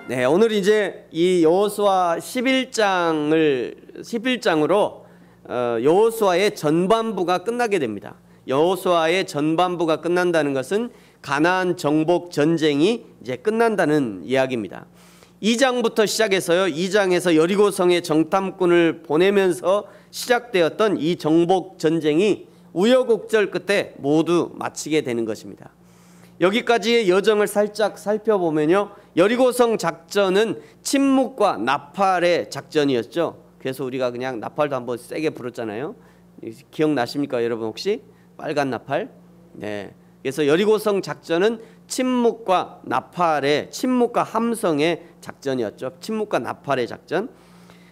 네, 오늘 이제 이 여호수아 11장으로 여호수아의 전반부가 끝나게 됩니다. 여호수아의 전반부가 끝난다는 것은 가나안 정복 전쟁이 이제 끝난다는 이야기입니다. 2장부터 시작해서요, 2장에서 여리고성의 정탐꾼을 보내면서 시작되었던 이 정복 전쟁이 우여곡절 끝에 모두 마치게 되는 것입니다. 여기까지의 여정을 살짝 살펴보면요, 여리고성 작전은 침묵과 나팔의 작전이었죠. 그래서 우리가 그냥 나팔도 한번 세게 불었잖아요. 기억나십니까, 여러분? 혹시 빨간 나팔? 네. 그래서 여리고성 작전은 침묵과 나팔의, 침묵과 함성의 작전이었죠. 침묵과 나팔의 작전.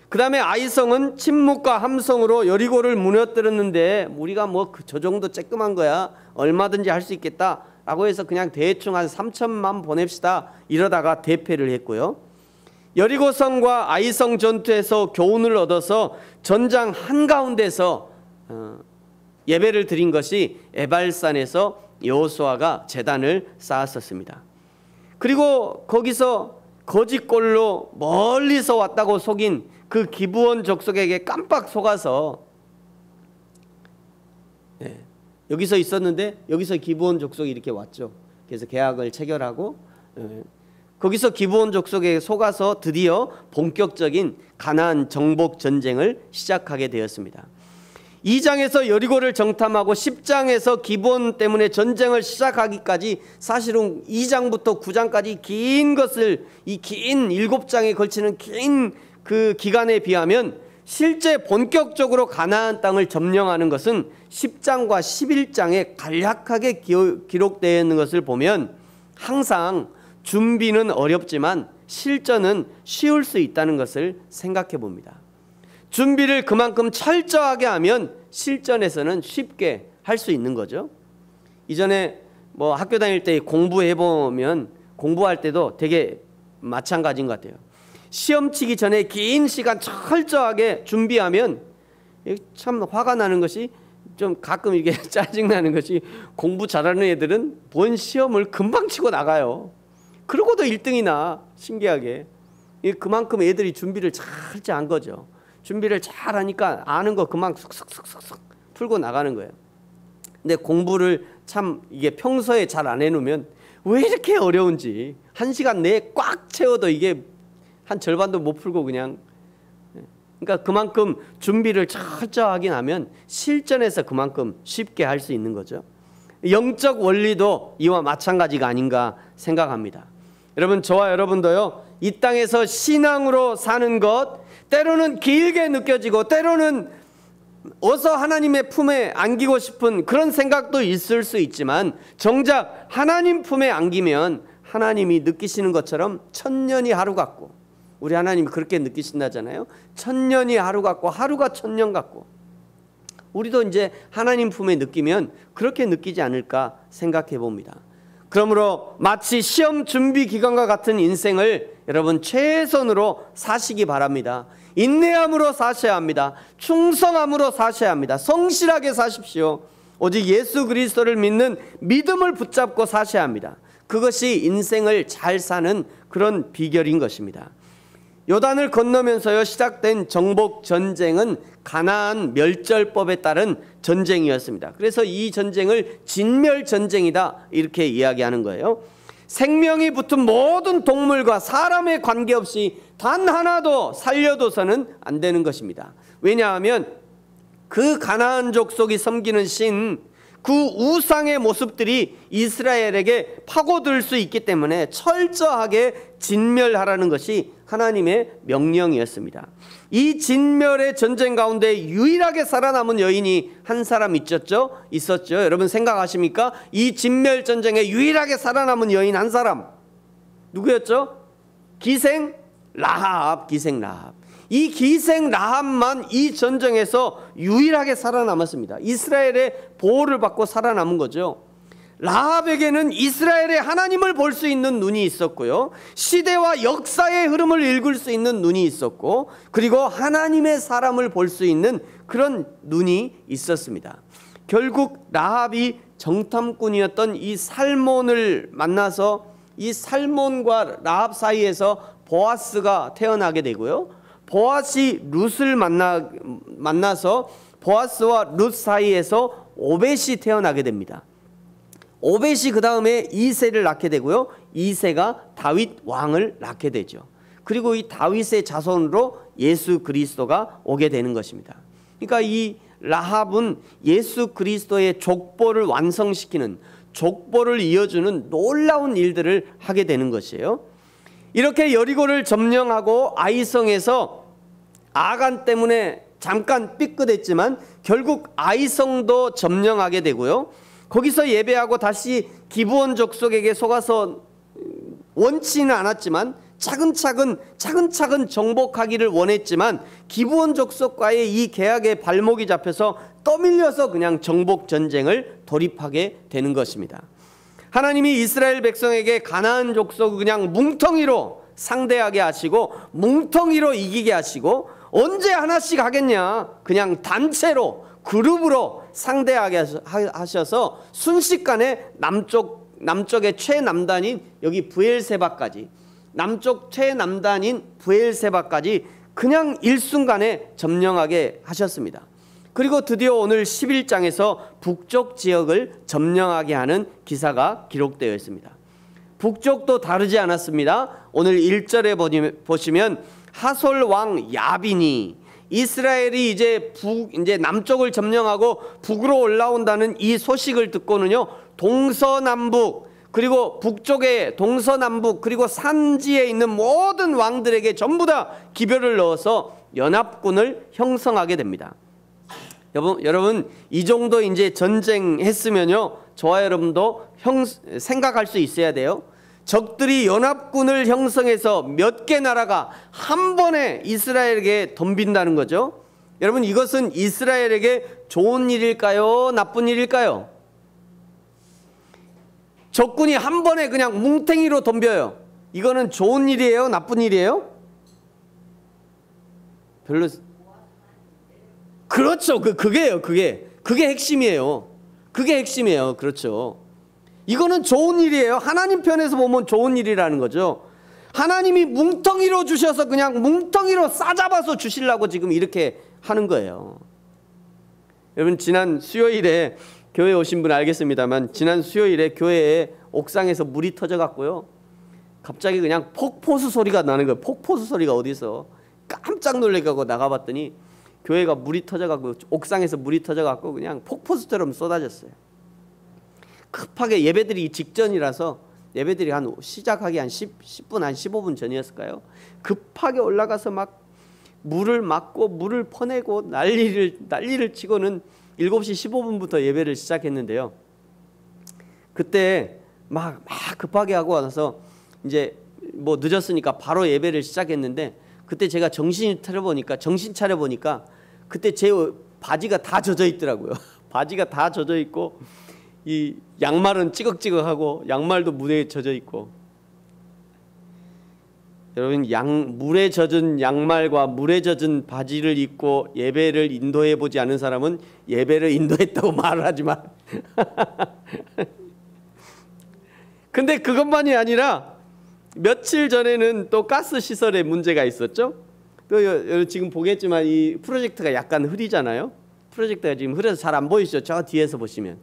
그 다음에 아이성은 침묵과 함성으로 여리고를 무너뜨렸는데, 우리가 뭐 저 정도 쬐끔한 거야, 얼마든지 할 수 있겠다 라고 해서 그냥 대충 한 3천만 보냅시다 이러다가 대패를 했고요. 여리고성과 아이성 전투에서 교훈을 얻어서 전장 한가운데서 예배를 드린 것이 에발산에서 여호수아가 제단을 쌓았었습니다. 그리고 거기서 거짓골로 멀리서 왔다고 속인 그 기브온 족속에게 깜빡 속아서, 여기서 있었는데 여기서 기브온 족속이 이렇게 왔죠. 그래서 계약을 체결하고, 거기서 기브온 족속에 속아서 드디어 본격적인 가나안 정복 전쟁을 시작하게 되었습니다. 2장에서 여리고를 정탐하고 10장에서 기브온 때문에 전쟁을 시작하기까지 사실은 2장부터 9장까지 긴 것을, 이 긴 7장에 걸치는 긴 그 기간에 비하면 실제 본격적으로 가나안 땅을 점령하는 것은 10장과 11장에 간략하게 기록되어 있는 것을 보면 항상 준비는 어렵지만 실전은 쉬울 수 있다는 것을 생각해 봅니다. 준비를 그만큼 철저하게 하면 실전에서는 쉽게 할 수 있는 거죠. 이전에 뭐 학교 다닐 때 공부해 보면, 공부할 때도 되게 마찬가지인 것 같아요. 시험 치기 전에 긴 시간 철저하게 준비하면 참 화가 나는 것이, 좀 가끔 이게 짜증나는 것이, 공부 잘하는 애들은 본 시험을 금방 치고 나가요. 그러고도 1등이 나, 신기하게. 그만큼 애들이 준비를 잘한 거죠. 준비를 잘하니까 아는 거 금방 쑥쑥쑥쑥 풀고 나가는 거예요. 근데 공부를 참 이게 평소에 잘 안 해놓으면 왜 이렇게 어려운지, 1시간 내에 꽉 채워도 이게 한 절반도 못 풀고 그냥. 그러니까 그만큼 준비를 철저하게 하면 실전에서 그만큼 쉽게 할 수 있는 거죠. 영적 원리도 이와 마찬가지가 아닌가 생각합니다. 여러분, 저와 여러분도요, 이 땅에서 신앙으로 사는 것, 때로는 길게 느껴지고 때로는 어서 하나님의 품에 안기고 싶은 그런 생각도 있을 수 있지만, 정작 하나님 품에 안기면 하나님이 느끼시는 것처럼 천년이 하루 같고, 우리 하나님이 그렇게 느끼신다잖아요. 천년이 하루 같고 하루가 천년 같고, 우리도 이제 하나님 품에 느끼면 그렇게 느끼지 않을까 생각해 봅니다. 그러므로 마치 시험 준비 기간과 같은 인생을 여러분 최선으로 사시기 바랍니다. 인내함으로 사셔야 합니다. 충성함으로 사셔야 합니다. 성실하게 사십시오. 오직 예수 그리스도를 믿는 믿음을 붙잡고 사셔야 합니다. 그것이 인생을 잘 사는 그런 비결인 것입니다. 요단을 건너면서요 시작된 정복 전쟁은 가나안 멸절법에 따른 전쟁이었습니다. 그래서 이 전쟁을 진멸 전쟁이다 이렇게 이야기하는 거예요. 생명이 붙은 모든 동물과 사람에 관계없이 단 하나도 살려둬서는 안 되는 것입니다. 왜냐하면 그 가나안 족속이 섬기는 신, 그 우상의 모습들이 이스라엘에게 파고들 수 있기 때문에 철저하게 진멸하라는 것이 하나님의 명령이었습니다. 이 진멸의 전쟁 가운데 유일하게 살아남은 여인이 한 사람 있었죠? 여러분 생각하십니까? 이 진멸 전쟁에 유일하게 살아남은 여인 한 사람 누구였죠? 기생 라합. 이 기생 라합만 이 전쟁에서 유일하게 살아남았습니다. 이스라엘의 보호를 받고 살아남은 거죠. 라합에게는 이스라엘의 하나님을 볼 수 있는 눈이 있었고요, 시대와 역사의 흐름을 읽을 수 있는 눈이 있었고, 그리고 하나님의 사람을 볼 수 있는 그런 눈이 있었습니다. 결국 라합이 정탐꾼이었던 이 살몬을 만나서 이 살몬과 라합 사이에서 보아스가 태어나게 되고요. 보아스이 룻을 만나서 보아스와 룻 사이에서 오벳이 태어나게 됩니다. 오벳이 그 다음에 이새를 낳게 되고요. 이새가 다윗 왕을 낳게 되죠. 그리고 이 다윗의 자손으로 예수 그리스도가 오게 되는 것입니다. 그러니까 이 라합은 예수 그리스도의 족보를 완성시키는, 족보를 이어주는 놀라운 일들을 하게 되는 것이에요. 이렇게 여리고를 점령하고 아이성에서 아간 때문에 잠깐 삐끗했지만 결국 아이성도 점령하게 되고요. 거기서 예배하고 다시 기브온 족속에게 속아서 원치는 않았지만 차근차근 정복하기를 원했지만 기브온 족속과의 이 계약에 발목이 잡혀서 떠밀려서 그냥 정복 전쟁을 돌입하게 되는 것입니다. 하나님이 이스라엘 백성에게 가나안 족속을 그냥 뭉텅이로 상대하게 하시고 뭉텅이로 이기게 하시고 언제 하나씩 하겠냐, 그냥 단체로 그룹으로 상대하게 하셔서 순식간에 남쪽의 최남단인 여기 브엘세바까지, 남쪽 최남단인 브엘세바까지 그냥 일순간에 점령하게 하셨습니다. 그리고 드디어 오늘 11장에서 북쪽 지역을 점령하게 하는 기사가 기록되어 있습니다. 북쪽도 다르지 않았습니다. 오늘 1절에 보시면 하솔 왕 야빈이 이스라엘이 이제 남쪽을 점령하고 북으로 올라온다는 이 소식을 듣고는요, 동서남북, 그리고 북쪽에 동서남북, 그리고 산지에 있는 모든 왕들에게 전부 다 기별을 넣어서 연합군을 형성하게 됩니다. 여러분 이 정도 이제 전쟁했으면요, 저와 여러분도 생각할 수 있어야 돼요. 적들이 연합군을 형성해서 몇 개 나라가 한 번에 이스라엘에게 덤빈다는 거죠. 여러분, 이것은 이스라엘에게 좋은 일일까요? 나쁜 일일까요? 적군이 한 번에 그냥 뭉탱이로 덤벼요. 이거는 좋은 일이에요? 나쁜 일이에요? 별로. 그렇죠. 그게요. 그게 핵심이에요. 그게 핵심이에요. 그렇죠. 이거는 좋은 일이에요. 하나님 편에서 보면 좋은 일이라는 거죠. 하나님이 뭉텅이로 주셔서 그냥 뭉텅이로 싸잡아서 주시려고 지금 이렇게 하는 거예요. 여러분, 지난 수요일에 교회 오신 분 알겠습니다만, 지난 수요일에 교회에 옥상에서 물이 터져갖고요, 갑자기 그냥 폭포수 소리가 나는 거예요. 폭포수 소리가 어디서. 깜짝 놀래가고 나가봤더니 교회가 물이 터져갖고, 옥상에서 물이 터져갖고 그냥 폭포수처럼 쏟아졌어요. 급하게 예배드리기 직전이라서, 예배들이 시작하기 한 10분, 한 15분 전이었을까요? 급하게 올라가서 막 물을 막고 물을 퍼내고 난리를 치고는 7시 15분부터 예배를 시작했는데요. 그때 막 급하게 하고 와서 이제 뭐 늦었으니까 바로 예배를 시작했는데, 그때 제가 정신 차려보니까 그때 제 바지가 다 젖어 있더라고요. 바지가 다 젖어 있고 이 양말은 찌걱찌걱하고 양말도 물에 젖어 있고. 여러분, 물에 젖은 양말과 물에 젖은 바지를 입고 예배를 인도해 보지 않은 사람은 예배를 인도했다고 말을 하지만 근데 그것만이 아니라 며칠 전에는 또 가스 시설에 문제가 있었죠. 또 지금 보겠지만 이 프로젝트가 약간 흐리잖아요. 프로젝트가 지금 흐려서 잘 안 보이시죠? 저 뒤에서 보시면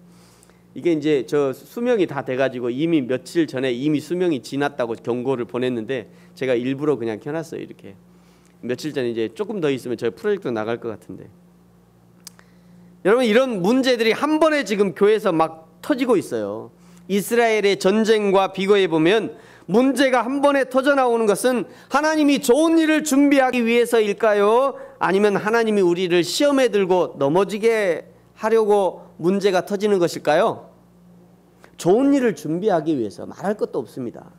이게 이제 저 수명이 다 돼가지고 이미 며칠 전에 이미 수명이 지났다고 경고를 보냈는데, 제가 일부러 그냥 켜놨어요. 이렇게 며칠 전에 이제 조금 더 있으면 저희 프로젝트 나갈 것 같은데, 여러분, 이런 문제들이 한 번에 지금 교회에서 막 터지고 있어요. 이스라엘의 전쟁과 비교해 보면 문제가 한 번에 터져 나오는 것은 하나님이 좋은 일을 준비하기 위해서일까요? 아니면 하나님이 우리를 시험에 들고 넘어지게 하려고 문제가 터지는 것일까요? 좋은 일을 준비하기 위해서, 말할 것도 없습니다.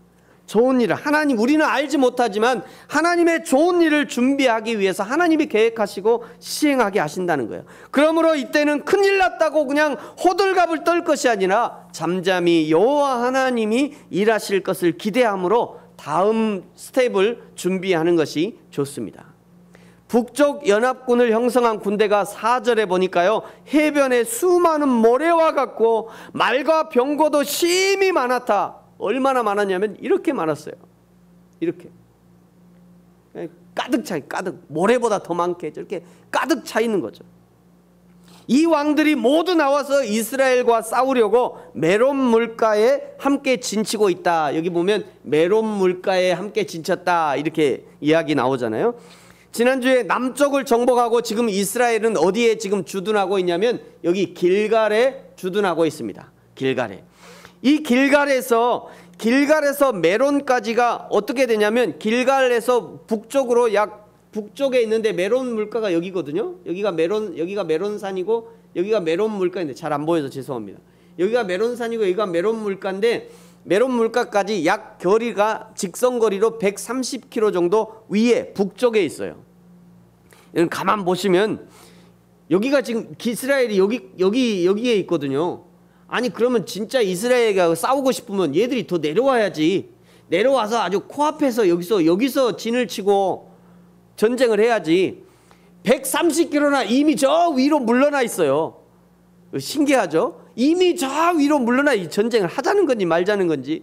좋은 일을 우리는 알지 못하지만 하나님의 좋은 일을 준비하기 위해서 하나님이 계획하시고 시행하게 하신다는 거예요. 그러므로 이때는 큰일 났다고 그냥 호들갑을 떨 것이 아니라 잠잠히 여호와 하나님이 일하실 것을 기대함으로 다음 스텝을 준비하는 것이 좋습니다. 북쪽 연합군을 형성한 군대가 4절에 보니까요, 해변에 수많은 모래와 같고 말과 병거도 심히 많았다. 얼마나 많았냐면 이렇게 많았어요. 이렇게 가득 차, 가득 모래보다 더 많게 저렇게 가득 차 있는 거죠. 이 왕들이 모두 나와서 이스라엘과 싸우려고 메론 물가에 함께 진치고 있다. 여기 보면 메론 물가에 함께 진쳤다 이렇게 이야기 나오잖아요. 지난주에 남쪽을 정복하고 지금 이스라엘은 어디에 지금 주둔하고 있냐면 여기 길갈에 주둔하고 있습니다. 길갈에. 이 길갈에서 메론까지가 어떻게 되냐면 길갈에서 북쪽으로 약 북쪽에 있는데 메론 물가가 여기거든요. 여기가 메론산이고 여기가 메론 물가인데 잘 안 보여서 죄송합니다. 여기가 메론산이고 여기가 메론 물가인데 메론 물가까지 약 거리가 직선거리로 130km 정도 위에 북쪽에 있어요. 가만 보시면 여기가 지금 이스라엘이 여기에 있거든요. 아니 그러면 진짜 이스라엘과 싸우고 싶으면 얘들이 더 내려와야지. 내려와서 아주 코앞에서 여기서 진을 치고 전쟁을 해야지. 130km나 이미 저 위로 물러나 있어요. 신기하죠? 이미 저 위로 물러나 이 전쟁을 하자는 건지 말자는 건지.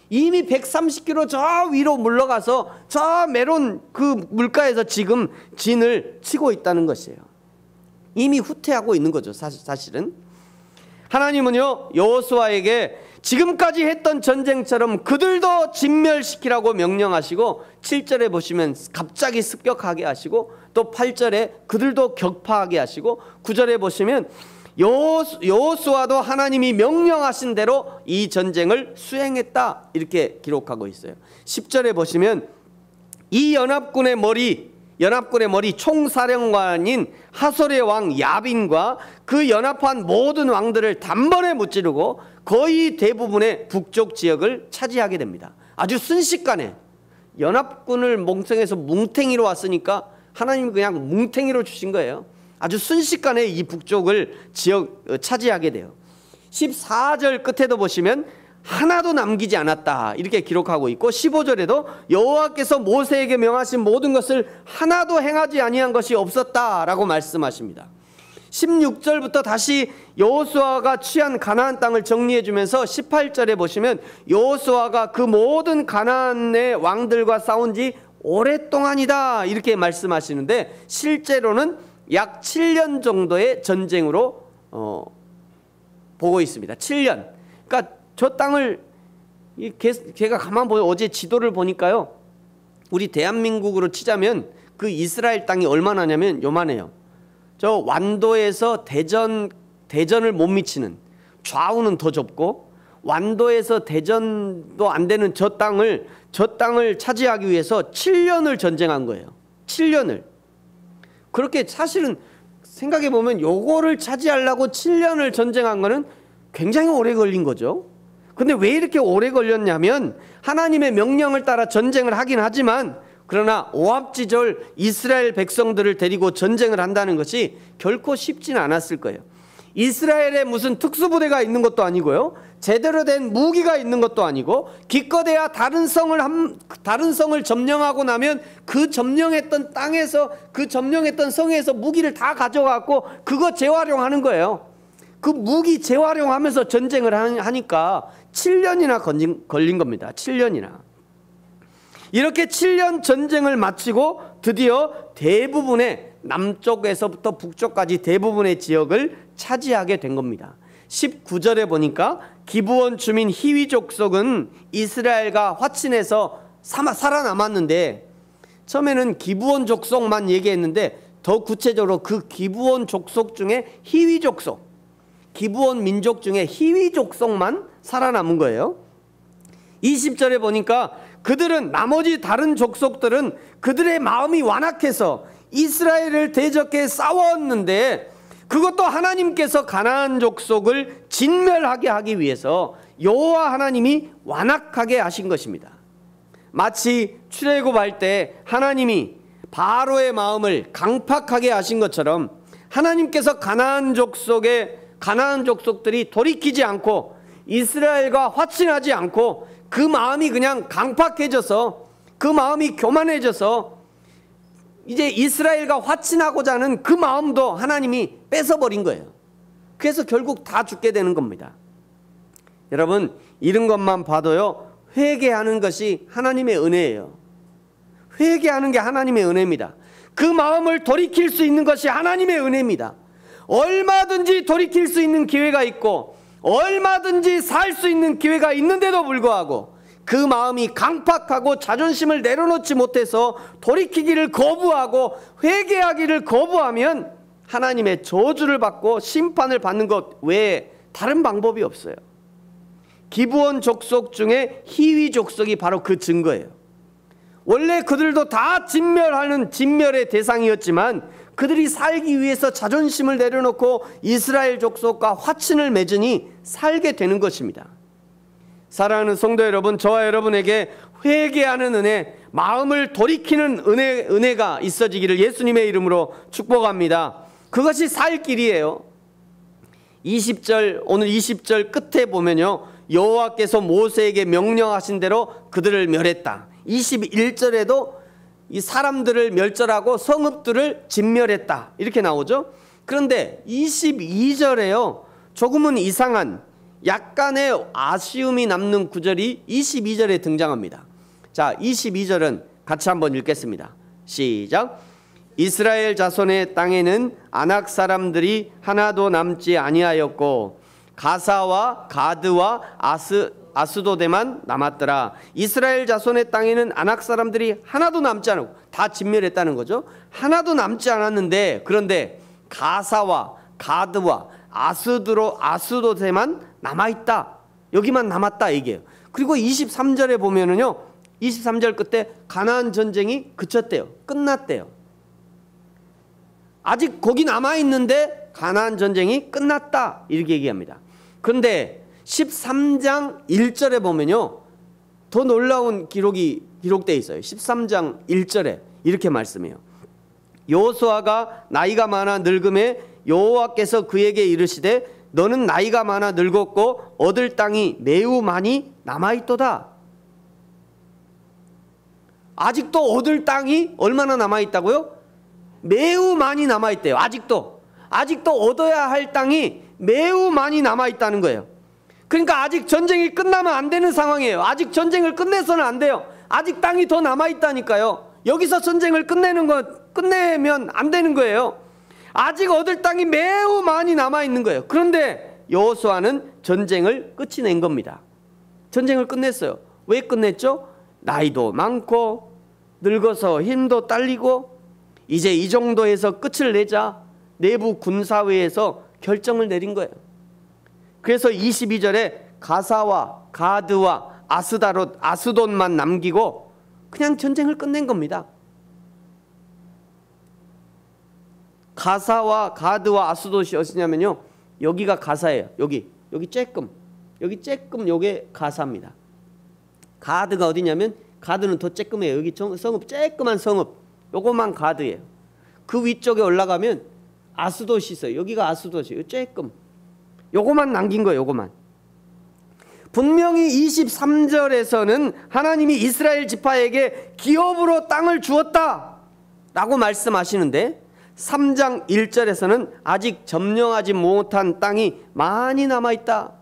이미 130km 저 위로 물러가서 저 메론 그 물가에서 지금 진을 치고 있다는 것이에요. 이미 후퇴하고 있는 거죠. 사실은. 하나님은요 여호수아에게 지금까지 했던 전쟁처럼 그들도 진멸시키라고 명령하시고 7절에 보시면 갑자기 습격하게 하시고 또 8절에 그들도 격파하게 하시고 9절에 보시면 여호수아도 하나님이 명령하신 대로 이 전쟁을 수행했다 이렇게 기록하고 있어요. 10절에 보시면 이 연합군의 머리 총사령관인 하솔의 왕 야빈과 그 연합한 모든 왕들을 단번에 무찌르고 거의 대부분의 북쪽 지역을 차지하게 됩니다. 아주 순식간에 연합군을 몽성해서 뭉탱이로 왔으니까 하나님이 그냥 뭉탱이로 주신 거예요. 아주 순식간에 이 북쪽을 차지하게 돼요. 14절 끝에도 보시면 하나도 남기지 않았다 이렇게 기록하고 있고 15절에도 여호와께서 모세에게 명하신 모든 것을 하나도 행하지 아니한 것이 없었다라고 말씀하십니다. 16절부터 다시 여호수아가 취한 가나안 땅을 정리해 주면서 18절에 보시면 여호수아가 그 모든 가나안의 왕들과 싸운 지 오랫동안이다 이렇게 말씀하시는데 실제로는 약 7년 정도의 전쟁으로 보고 있습니다. 7년. 그러니까 저 땅을 제가 가만 보여 어제 지도를 보니까요. 우리 대한민국으로 치자면 그 이스라엘 땅이 얼마나냐면 요만해요. 저 완도에서 대전을 못 미치는 좌우는 더 좁고 완도에서 대전도 안 되는 저 땅을 차지하기 위해서 7년을 전쟁한 거예요. 7년을. 그렇게 사실은 생각해 보면 요거를 차지하려고 7년을 전쟁한 거는 굉장히 오래 걸린 거죠. 근데 왜 이렇게 오래 걸렸냐면 하나님의 명령을 따라 전쟁을 하긴 하지만 그러나 오합지졸 이스라엘 백성들을 데리고 전쟁을 한다는 것이 결코 쉽지는 않았을 거예요. 이스라엘에 무슨 특수부대가 있는 것도 아니고요. 제대로 된 무기가 있는 것도 아니고 기껏해야 다른 성을 점령하고 나면 그 점령했던 땅에서 그 점령했던 성에서 무기를 다 가져가고 그거 재활용하는 거예요. 그 무기 재활용하면서 전쟁을 하니까 7년이나 걸린 겁니다. 7년이나. 이렇게 7년 전쟁을 마치고 드디어 대부분의 남쪽에서부터 북쪽까지 대부분의 지역을 차지하게 된 겁니다. 19절에 보니까 기브온 주민 히위 족속은 이스라엘과 화친해서 살아남았는데 처음에는 기브온 족속만 얘기했는데 더 구체적으로 그 기브온 족속 중에 히위 족속, 기브온 민족 중에 히위 족속만 살아남은 거예요. 20절에 보니까 그들은 나머지 다른 족속들은 그들의 마음이 완악해서 이스라엘을 대적해 싸웠는데 그것도 하나님께서 가나안 족속을 진멸하게 하기 위해서 여호와 하나님이 완악하게 하신 것입니다. 마치 출애굽할 때 하나님이 바로의 마음을 강팍하게 하신 것처럼 하나님께서 가나안 족속들이 돌이키지 않고 이스라엘과 화친하지 않고 그 마음이 그냥 강팍해져서 그 마음이 교만해져서 이제 이스라엘과 화친하고자 하는 그 마음도 하나님이 뺏어버린 거예요. 그래서 결국 다 죽게 되는 겁니다. 여러분 이런 것만 봐도요 회개하는 것이 하나님의 은혜예요. 회개하는 게 하나님의 은혜입니다. 그 마음을 돌이킬 수 있는 것이 하나님의 은혜입니다. 얼마든지 돌이킬 수 있는 기회가 있고 얼마든지 살 수 있는 기회가 있는데도 불구하고 그 마음이 강팍하고 자존심을 내려놓지 못해서 돌이키기를 거부하고 회개하기를 거부하면 하나님의 저주를 받고 심판을 받는 것 외에 다른 방법이 없어요. 기브온 족속 중에 히위 족속이 바로 그 증거예요. 원래 그들도 다 진멸의 대상이었지만 그들이 살기 위해서 자존심을 내려놓고 이스라엘 족속과 화친을 맺으니 살게 되는 것입니다. 사랑하는 성도 여러분, 저와 여러분에게 회개하는 은혜, 마음을 돌이키는 은혜가 있어지기를 예수님의 이름으로 축복합니다. 그것이 살 길이에요. 20절, 오늘 20절 끝에 보면요, 여호와께서 모세에게 명령하신 대로 그들을 멸했다. 21절에도 이 사람들을 멸절하고 성읍들을 진멸했다, 이렇게 나오죠. 그런데 22절에요 조금은 이상한, 약간의 아쉬움이 남는 구절이 22절에 등장합니다. 자, 22절은 같이 한번 읽겠습니다. 시작. 이스라엘 자손의 땅에는 아낙 사람들이 하나도 남지 아니하였고 가사와 가드와 아스도데만 남았더라. 이스라엘 자손의 땅에는 아낙 사람들이 하나도 남지 않았고, 다 진멸했다는 거죠. 하나도 남지 않았는데, 그런데 가사와 가드와 아스도데만 남아있다, 여기만 남았다 이게요. 그리고 23절에 보면은요, 23절 끝에 가나안 전쟁이 그쳤대요. 끝났대요. 아직 거기 남아있는데 가나안 전쟁이 끝났다, 이렇게 얘기합니다. 그런데 13장 1절에 보면요, 더 놀라운 기록이 기록되어 있어요. 13장 1절에 이렇게 말씀해요. 여호수아가 나이가 많아 늙음에 여호와께서 그에게 이르시되 너는 나이가 많아 늙었고 얻을 땅이 매우 많이 남아있도다. 아직도 얻을 땅이 얼마나 남아있다고요? 매우 많이 남아있대요. 아직도 얻어야 할 땅이 매우 많이 남아있다는 거예요. 그러니까 아직 전쟁이 끝나면 안 되는 상황이에요. 아직 전쟁을 끝내서는 안 돼요. 아직 땅이 더 남아있다니까요. 여기서 전쟁을 끝내면 안 되는 거예요. 아직 얻을 땅이 매우 많이 남아있는 거예요. 그런데 여호수아는 전쟁을 끝이 낸 겁니다. 전쟁을 끝냈어요. 왜 끝냈죠? 나이도 많고 늙어서 힘도 딸리고 이제 이 정도에서 끝을 내자 내부 군사회에서 결정을 내린 거예요. 그래서 22절에 가사와 가드와 아스돗만 남기고 그냥 전쟁을 끝낸 겁니다. 가사와 가드와 아스돗이 어디냐면요, 여기가 가사예요. 여기 쬐끔, 요게 가사입니다. 가드가 어디냐면, 가드는 더 쬐끔해요. 여기 성읍, 쬐끔한 성읍, 요거만 가드예요. 그 위쪽에 올라가면 아스돗이 있어요. 여기가 아스돗이에요. 쬐끔, 요거만 남긴 거예요. 요거만. 분명히 23절에서는 하나님이 이스라엘 지파에게 기업으로 땅을 주었다 라고 말씀하시는데, 3장 1절에서는 아직 점령하지 못한 땅이 많이 남아있다.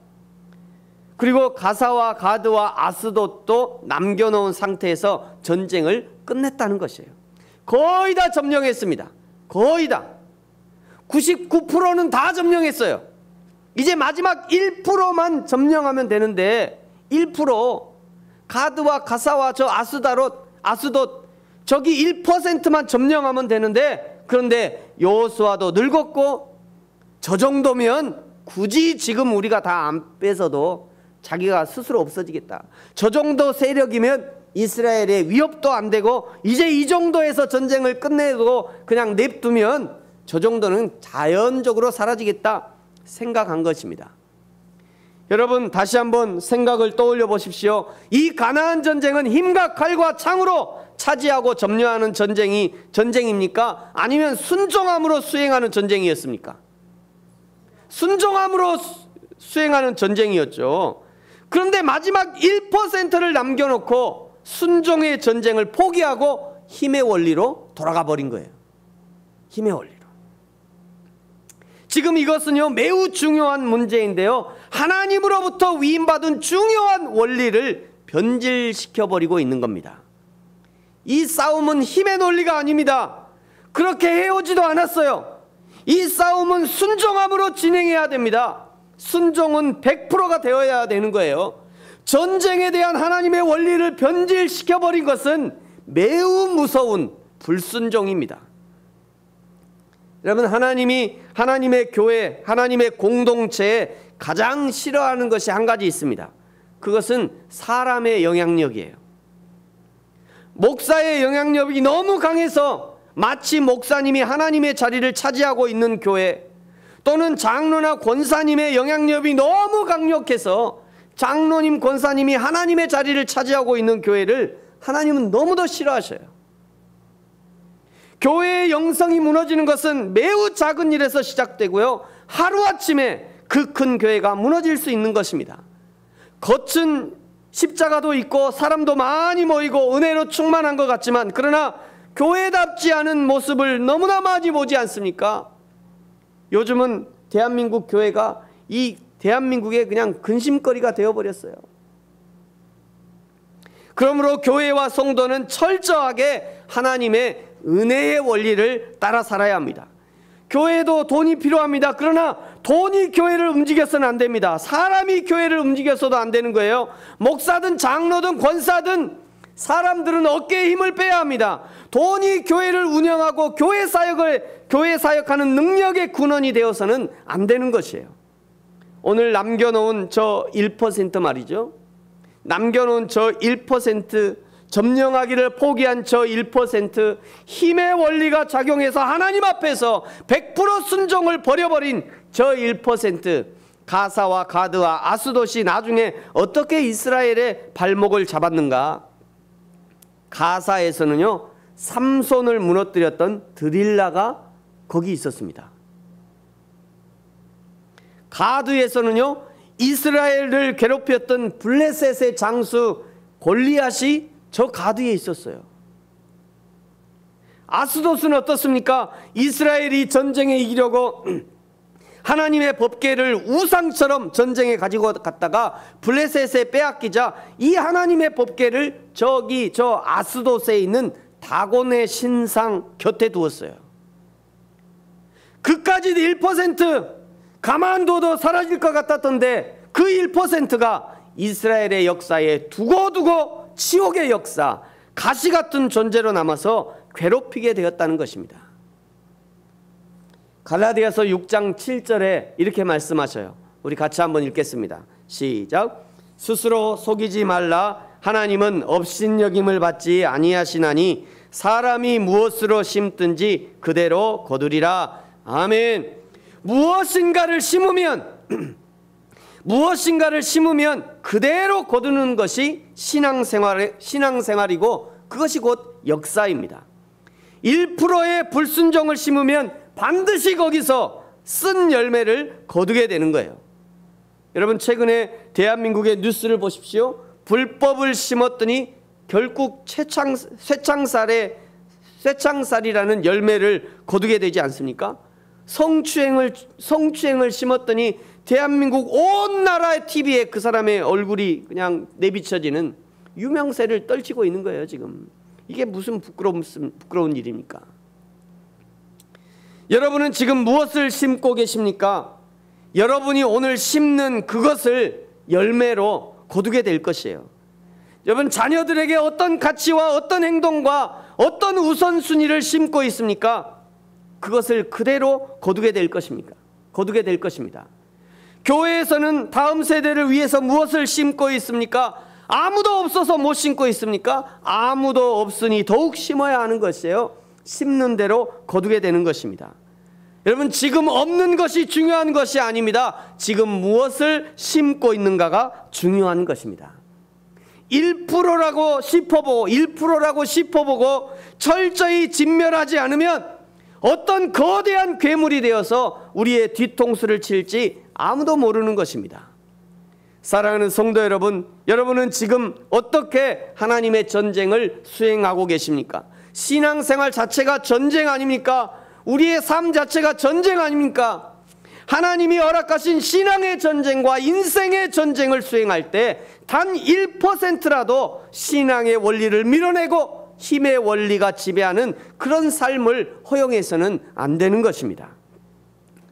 그리고 가사와 가드와 아스돗도 남겨놓은 상태에서 전쟁을 끝냈다는 것이에요. 거의 다 점령했습니다. 거의 다. 99%는 다 점령했어요. 이제 마지막 1%만 점령하면 되는데, 1%, 가드와 가사와 저 아스돗 저기 1%만 점령하면 되는데, 그런데 여호수아도 늙었고 저 정도면 굳이 지금 우리가 다 안 뺏어도 자기가 스스로 없어지겠다. 저 정도 세력이면 이스라엘의 위협도 안 되고 이제 이 정도에서 전쟁을 끝내고 그냥 냅두면 저 정도는 자연적으로 사라지겠다 생각한 것입니다. 여러분, 다시 한번 생각을 떠올려 보십시오. 이 가나안 전쟁은 힘과 칼과 창으로 차지하고 점령하는 전쟁입니까? 아니면 순종함으로 수행하는 전쟁이었습니까? 순종함으로 수행하는 전쟁이었죠. 그런데 마지막 1%를 남겨놓고 순종의 전쟁을 포기하고 힘의 원리로 돌아가 버린 거예요. 힘의 원리로. 지금 이것은요, 매우 중요한 문제인데요, 하나님으로부터 위임받은 중요한 원리를 변질시켜 버리고 있는 겁니다. 이 싸움은 힘의 논리가 아닙니다. 그렇게 해오지도 않았어요. 이 싸움은 순종함으로 진행해야 됩니다. 순종은 100%가 되어야 되는 거예요. 전쟁에 대한 하나님의 원리를 변질시켜버린 것은 매우 무서운 불순종입니다. 여러분, 하나님의 교회, 하나님의 공동체에 가장 싫어하는 것이 한 가지 있습니다. 그것은 사람의 영향력이에요. 목사의 영향력이 너무 강해서 마치 목사님이 하나님의 자리를 차지하고 있는 교회, 또는 장로나 권사님의 영향력이 너무 강력해서 장로님, 권사님이 하나님의 자리를 차지하고 있는 교회를 하나님은 너무도 싫어하셔요. 교회의 영성이 무너지는 것은 매우 작은 일에서 시작되고요, 하루아침에 그 큰 교회가 무너질 수 있는 것입니다. 겉은 십자가도 있고 사람도 많이 모이고 은혜로 충만한 것 같지만, 그러나 교회답지 않은 모습을 너무나 많이 보지 않습니까? 요즘은 대한민국 교회가 이 대한민국의 그냥 근심거리가 되어버렸어요. 그러므로 교회와 성도는 철저하게 하나님의 은혜의 원리를 따라 살아야 합니다. 교회도 돈이 필요합니다. 그러나 돈이 교회를 움직여서는 안 됩니다. 사람이 교회를 움직여서도 안 되는 거예요. 목사든 장로든 권사든 사람들은 어깨에 힘을 빼야 합니다. 돈이 교회를 운영하고 교회 사역하는 능력의 근원이 되어서는 안 되는 것이에요. 오늘 남겨놓은 저 1% 말이죠. 남겨놓은 저 1%, 점령하기를 포기한 저 1%, 힘의 원리가 작용해서 하나님 앞에서 100% 순종을 버려버린 저 1%, 가사와 가드와 아스돗이 나중에 어떻게 이스라엘의 발목을 잡았는가? 가사에서는요, 삼손을 무너뜨렸던 드릴라가 거기 있었습니다. 가드에서는요, 이스라엘을 괴롭혔던 블레셋의 장수 골리앗이 저 가드에 있었어요. 아스돗은 어떻습니까? 이스라엘이 전쟁에 이기려고 하나님의 법궤를 우상처럼 전쟁에 가지고 갔다가 블레셋에 빼앗기자 이 하나님의 법궤를 저기 저 아스돗에 있는 다곤의 신상 곁에 두었어요. 그까지도 1% 가만둬도 사라질 것 같았던데 그 1%가 이스라엘의 역사에 두고두고 치욕의 역사, 가시 같은 존재로 남아서 괴롭히게 되었다는 것입니다. 갈라디아서 6장 7절에 이렇게 말씀하셔요. 우리 같이 한번 읽겠습니다. 시작. 스스로 속이지 말라. 하나님은 업신여김을 받지 아니하시나니 사람이 무엇으로 심든지 그대로 거두리라. 아멘. 무엇인가를 심으면 그대로 거두는 것이 신앙생활이고 그것이 곧 역사입니다. 1%의 불순종을 심으면 반드시 거기서 쓴 열매를 거두게 되는 거예요. 여러분, 최근에 대한민국의 뉴스를 보십시오. 불법을 심었더니 결국 쇠창살이라는 열매를 거두게 되지 않습니까? 성추행을 심었더니 대한민국 온 나라의 TV에 그 사람의 얼굴이 그냥 내비쳐지는 유명세를 떨치고 있는 거예요, 지금. 이게 무슨 부끄러운 일입니까? 여러분은 지금 무엇을 심고 계십니까? 여러분이 오늘 심는 그것을 열매로 거두게 될 것이에요. 여러분, 자녀들에게 어떤 가치와 어떤 행동과 어떤 우선순위를 심고 있습니까? 그것을 그대로 거두게 될 것입니다. 교회에서는 다음 세대를 위해서 무엇을 심고 있습니까? 아무도 없어서 못 심고 있습니까? 아무도 없으니 더욱 심어야 하는 것이에요. 심는 대로 거두게 되는 것입니다. 여러분, 지금 없는 것이 중요한 것이 아닙니다. 지금 무엇을 심고 있는가가 중요한 것입니다. 1%라고 짚어보고 철저히 진멸하지 않으면 어떤 거대한 괴물이 되어서 우리의 뒤통수를 칠지 아무도 모르는 것입니다. 사랑하는 성도 여러분, 여러분은 지금 어떻게 하나님의 전쟁을 수행하고 계십니까? 신앙생활 자체가 전쟁 아닙니까? 우리의 삶 자체가 전쟁 아닙니까? 하나님이 허락하신 신앙의 전쟁과 인생의 전쟁을 수행할 때 단 1%라도 신앙의 원리를 밀어내고 힘의 원리가 지배하는 그런 삶을 허용해서는 안 되는 것입니다.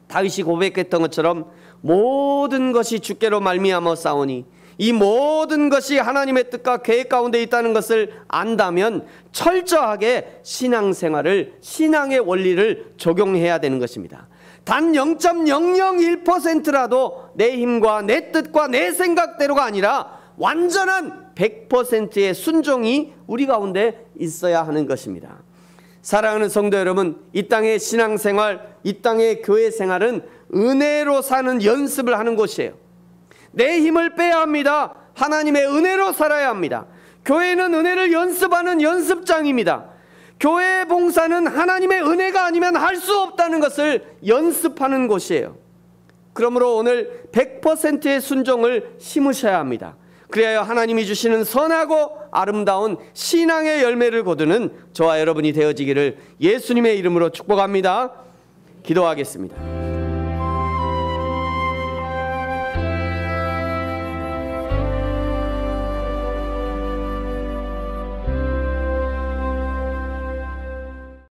다윗이 고백했던 것처럼 모든 것이 주께로 말미암아 싸우니 이 모든 것이 하나님의 뜻과 계획 가운데 있다는 것을 안다면 철저하게 신앙생활을, 신앙의 원리를 적용해야 되는 것입니다. 단 0.001%라도 내 힘과 내 뜻과 내 생각대로가 아니라 완전한 100%의 순종이 우리 가운데 있어야 하는 것입니다. 사랑하는 성도 여러분, 이 땅의 신앙생활, 이 땅의 교회생활은 은혜로 사는 연습을 하는 곳이에요. 내 힘을 빼야 합니다. 하나님의 은혜로 살아야 합니다. 교회는 은혜를 연습하는 연습장입니다. 교회 봉사는 하나님의 은혜가 아니면 할 수 없다는 것을 연습하는 곳이에요. 그러므로 오늘 100%의 순종을 심으셔야 합니다. 그래야 하나님이 주시는 선하고 아름다운 신앙의 열매를 거두는 저와 여러분이 되어지기를 예수님의 이름으로 축복합니다. 기도하겠습니다.